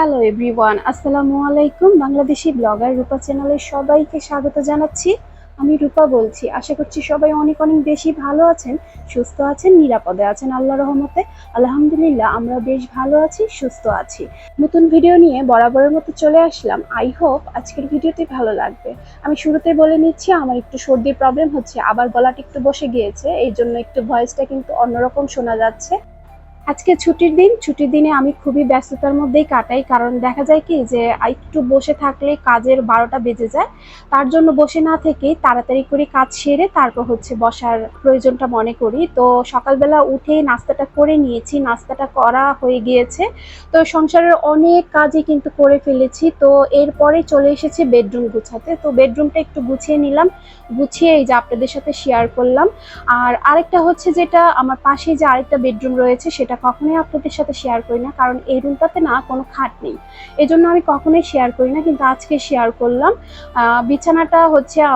Hello everyone, আসসালামু আলাইকুম। Bangladeshi blogger রূপা চ্যানেলে সবাইকে স্বাগত জানাচ্ছি। আমি রূপা বলছি। আশা করছি সবাই অনেক অনেক বেশি ভালো আছেন, সুস্থ আছেন, নিরাপদে আছেন আল্লাহর রহমতে। আলহামদুলিল্লাহ আমরা বেশ ভালো আছি, সুস্থ আছি। নতুন ভিডিও নিয়ে বরাবরের মতো চলে আসলাম। আই হোপ আজকের ভিডিওটি ভালো লাগবে। আমি শুরুতে বলে নিচ্ছি, আমার একটু সর্দির প্রবলেম হচ্ছে, আবার গলাটা একটু বসে গিয়েছে, এই জন্য একটু ভয়েসটা কিন্তু অন্যরকম শোনা যাচ্ছে। আজকে ছুটির দিনে আমি খুবই ব্যস্ততার মধ্যেই কাটাই, কারণ দেখা যায় কি যে একটু বসে থাকলে কাজের 12টা বেজে যায়। তার জন্য বসে না থেকে তাড়াতাড়ি করে কাজ সেরে তারপর বসার প্রয়োজনটা মনে করি। তো সকালবেলা উঠেই নাস্তাটা করে নিয়েছি, নাস্তাটা করা হয়ে গিয়েছে। তো সংসারের অনেক কাজই কিন্তু করে ফেলেছি। তো এরপরে চলে এসেছি বেডরুম গুছাতে। তো বেডরুমটা একটু গুছিয়ে নিলাম, গুছিয়ে এই যে আপনাদের সাথে শেয়ার করলাম। আর আরেকটা হচ্ছে, যেটা আমার পাশে যে আরেকটা বেডরুম রয়েছে সেটা কখনোই আপনাদের সাথে শেয়ার করি না, কারণ এই রুমটাতে না কোনো খাট নেই, এজন্য আমি কখনোই শেয়ার করি না, কিন্তু আজকে শেয়ার করলাম। বিছানাটা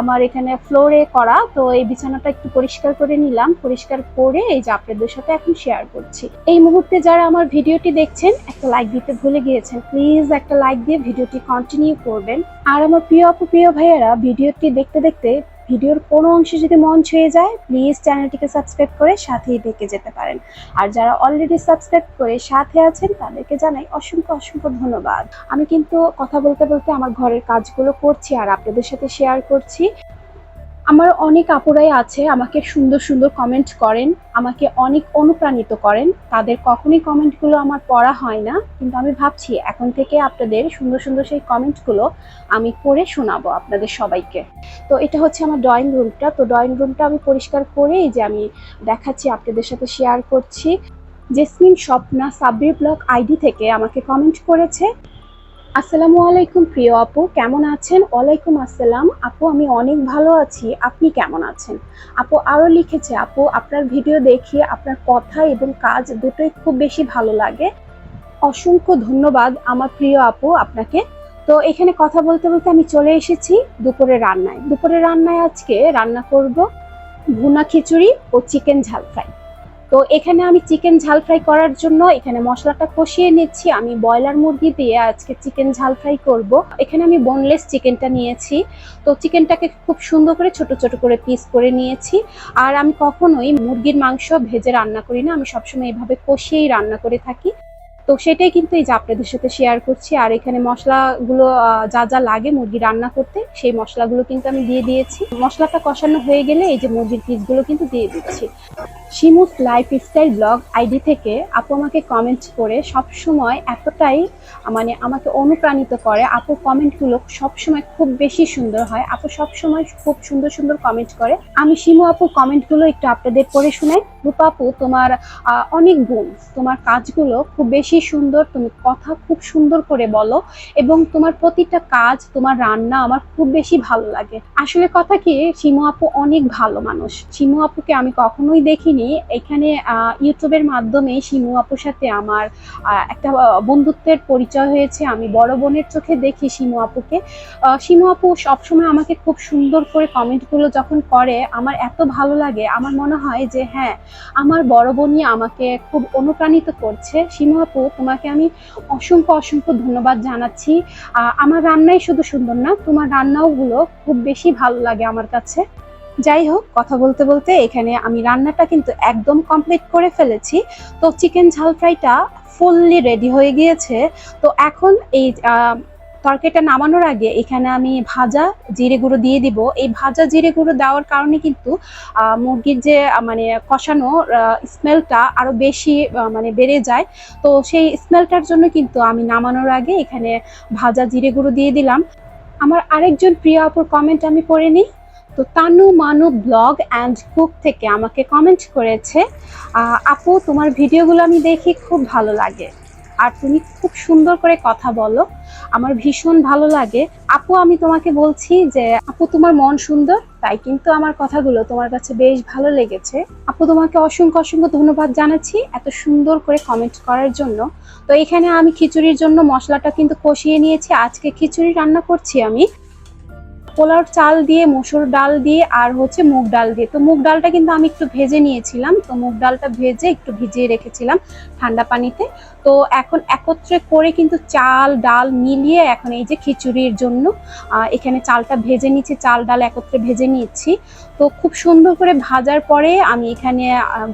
আমার এখানে ফ্লোরে করা, তো এই বিছানাটা একটু পরিষ্কার করে নিলাম, পরিষ্কার করে এই যে আপনাদের সাথে এখন শেয়ার করছি। এই মুহূর্তে যারা আমার ভিডিওটি দেখছেন একটা লাইক দিতে ভুলে গিয়েছেন, প্লিজ একটা লাইক দিয়ে ভিডিওটি কন্টিনিউ করবেন। আর আমার প্রিয় আপু প্রিয় ভাইয়েরা, ভিডিওটি দেখতে দেখতে ভিডিওর কোনো অংশে যদি মন ছুঁয়ে যায়, প্লিজ চ্যানেলটিকে সাবস্ক্রাইব করে সাথেই দেখে যেতে পারেন। আর যারা অলরেডি সাবস্ক্রাইব করে সাথে আছেন তাদেরকে জানাই অসংখ্য অসংখ্য ধন্যবাদ। আমি কিন্তু কথা বলতে বলতে আমার ঘরের কাজগুলো করছি আর আপনাদের সাথে শেয়ার করছি। আমার অনেক আপুরাই আছে আমাকে সুন্দর সুন্দর কমেন্ট করেন, আমাকে অনেক অনুপ্রাণিত করেন। তাদের কখনোই কমেন্টগুলো আমার পড়া হয় না, কিন্তু আমি ভাবছি এখন থেকে আপনাদের সুন্দর সুন্দর সেই কমেন্টগুলো আমি পড়ে শোনাবো আপনাদের সবাইকে। তো এটা হচ্ছে আমার ড্রয়িং রুমটা। তো ড্রয়িং রুমটা আমি পরিষ্কার করে এই যে আমি দেখাচ্ছি, আপনাদের সাথে শেয়ার করছি। Jasmine Swapna Sabbir blog ID থেকে আমাকে কমেন্ট করেছে, আসসালামু আলাইকুম প্রিয় আপু, কেমন আছেন? ওয়ালাইকুম আসসালাম আপু, আমি অনেক ভালো আছি, আপনি কেমন আছেন? আপু আরও লিখেছে, আপু আপনার ভিডিও দেখি আপনার কথা এবং কাজ দুটোই খুব বেশি ভালো লাগে। অসংখ্য ধন্যবাদ আমার প্রিয় আপু আপনাকে। তো এখানে কথা বলতে বলতে আমি চলে এসেছি দুপুরের রান্নায় আজকে রান্না করব ভুনা খিচুড়ি ও চিকেন ঝাল ফ্রাই। তো এখানে আমি চিকেন ঝাল ফ্রাই করার জন্য এখানে মশলাটা কষিয়ে নিচ্ছি। আমি ব্রয়লার মুরগি দিয়ে আজকে চিকেন ঝাল ফ্রাই করব। এখানে আমি বোনলেস চিকেনটা নিয়েছি। তো চিকেনটাকে খুব সুন্দর করে ছোট ছোট করে পিস করে নিয়েছি। আর আমি কখনোই মুরগির মাংস ভেজে রান্না করি না, আমি সবসময় এভাবে কষিয়েই রান্না করে থাকি। তো সেটাই কিন্তু এই যে আপনাদের সাথে শেয়ার করছি। আর এখানে মশলাগুলো যা যা লাগে মুরগি রান্না করতে সেই মশলাগুলো কিন্তু আমি দিয়ে দিয়েছি। মশলাটা কষানো হয়ে গেলে এই যে মুরগির পিসগুলো কিন্তু দিয়ে দিচ্ছি। শিমুস লাইফস্টাইল ব্লগ আইডি থেকে আপু আমাকে কমেন্ট করে সবসময় এতটাই আমাকে অনুপ্রাণিত করে। আপু কমেন্টগুলো সবসময় খুব বেশি সুন্দর হয়, আপু সবসময় খুব সুন্দর সুন্দর কমেন্ট করে। আমি শিমু আপুর কমেন্টগুলো একটু আপনাদের পড়ে শোনাই। রূপা আপু, তোমার অনেক গুণ, তোমার কাজগুলো খুব বেশি সুন্দর, তুমি কথা খুব সুন্দর করে বলো এবং তোমার প্রতিটা কাজ, তোমার রান্না আমার খুব বেশি ভালো লাগে। আসলে কথা কি, শিমু আপু অনেক ভালো মানুষ। শিমু আপুকে আমি কখনোই দেখিনি, এখানে ইউটিউবের মাধ্যমে শিমু আপুর সাথে আমার একটা বন্ধুত্বের পরিচয় হয়েছে। আমি বড় বোনের চোখে দেখি শিমু আপুকে। শিমু আপু সবসময় আমাকে খুব সুন্দর করে কমেন্টগুলো যখন করে আমার এত ভালো লাগে, আমার মনে হয় যে হ্যাঁ, আমার বড় বোনই আমাকে খুব অনুপ্রাণিত করছে। শিমু আপু, তোমাকে আমি অসংখ্য অসংখ্য ধন্যবাদ জানাচ্ছি। আমার রান্নাই শুধু সুন্দর না, তোমার রান্নাওগুলো খুব বেশি ভালো লাগে আমার কাছে। যাই হোক, কথা বলতে বলতে এখানে আমি রান্নাটা কিন্তু একদম কমপ্লিট করে ফেলেছি। তো চিকেন ঝাল ফ্রাইটা ফুললি রেডি হয়ে গিয়েছে। তো এখন এই তরকারিটা নামানোর আগে এখানে আমি ভাজা জিরে গুঁড়ো দিয়ে দিব। এই ভাজা জিরে গুঁড়ো দেওয়ার কারণে কিন্তু মুরগির যে কষানো স্মেলটা আরো বেশি বেড়ে যায়। তো সেই স্মেলটার জন্য কিন্তু আমি নামানোর আগে এখানে ভাজা জিরে গুঁড়ো দিয়ে দিলাম। আমার আরেকজন প্রিয় আপুর কমেন্ট আমি পড়ে নিই। তো তানু মানু ব্লগ অ্যান্ড কুক থেকে আমাকে কমেন্ট করেছে, আপু তোমার ভিডিওগুলো আমি দেখি, খুব ভালো লাগে আর তুমি খুব সুন্দর করে কথা বলো, আমার ভীষণ ভালো লাগে। আপু আমি তোমাকে বলছি যে আপু তোমার মন সুন্দর, তাই কিন্তু আমার কথাগুলো তোমার কাছে বেশ ভালো লেগেছে। আপু তোমাকে অসংখ্য অসংখ্য ধন্যবাদ জানাচ্ছি এত সুন্দর করে কমেন্ট করার জন্য। তো এখানে আমি খিচুড়ির জন্য মশলাটা কিন্তু কষিয়ে নিয়েছি। আজকে খিচুড়ি রান্না করছি আমি। পোলাওর চাল দিয়ে, মসুর ডাল দিয়ে আর হচ্ছে মুগ ডাল দিয়ে। তো মুগ ডালটা কিন্তু আমি একটু ভেজে নিয়েছিলাম, তো মুগ ডালটা ভেজে একটু ভিজিয়ে রেখেছিলাম ঠান্ডা পানিতে। তো এখন একত্রে করে কিন্তু চাল ডাল মিলিয়ে এখন এই যে খিচুড়ির জন্য এখানে চালটা ভেজে নিচ্ছি, চাল ডাল একত্রে ভেজে নিচ্ছি। তো খুব সুন্দর করে ভাজার পরে আমি এখানে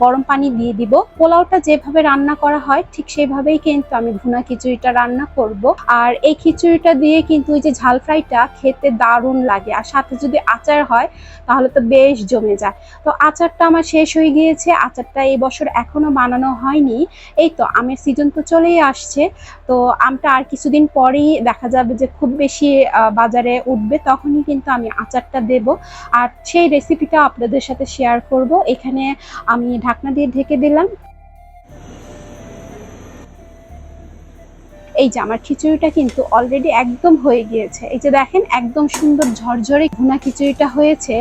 গরম পানি দিয়ে দিব। পোলাওটা যেভাবে রান্না করা হয় ঠিক সেভাবেই কিন্তু আমি ভুনা খিচুড়িটা রান্না করব। আর এই খিচুড়িটা দিয়ে কিন্তু ওই যে ঝাল ফ্রাইটা খেতে দারুণ লাগে, আর সাথে যদি আচার হয় তাহলে তো বেশ জমে যায়। তো আচারটা আমার শেষ হয়ে গিয়েছে, আচারটা এই বছর এখনো বানানো হয়নি। এই তো আমের সিজন তো চলেই আসছে, তো আমটা আর কিছুদিন পরেই দেখা যাবে যে খুব বেশি বাজারে উঠবে, তখনই কিন্তু আমি আচারটা দেব। আর সেই রেসিপিটা আপনাদের সাথে শেয়ার করব। এখানে আমি ঢাকনা দিয়ে ঢেকে দিলাম। এই যে আমার খিচুড়িটা কিন্তু অলরেডি একদম হয়ে গিয়েছে, এই যে দেখেন একদম সুন্দর ঝরঝরে ভুনা খিচুড়িটা হয়েছে।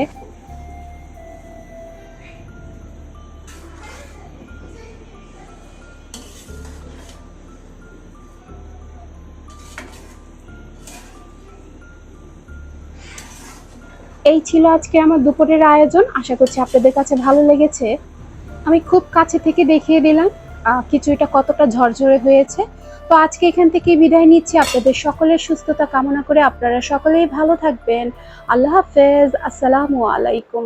এই ছিল আজকে আমার দুপুরের আয়োজন, আশা করছি আপনাদের কাছে ভালো লেগেছে। আমি খুব কাছে থেকে দেখিয়ে দিলাম খিচুড়িটা কতটা ঝরঝরে হয়েছে। তো আজকে এখান থেকে বিদায় নিচ্ছি, আপনাদের সকলের সুস্থতা কামনা করে। আপনারা সকলেই ভালো থাকবেন। আল্লাহ হাফেজ, আসসালামু আলাইকুম।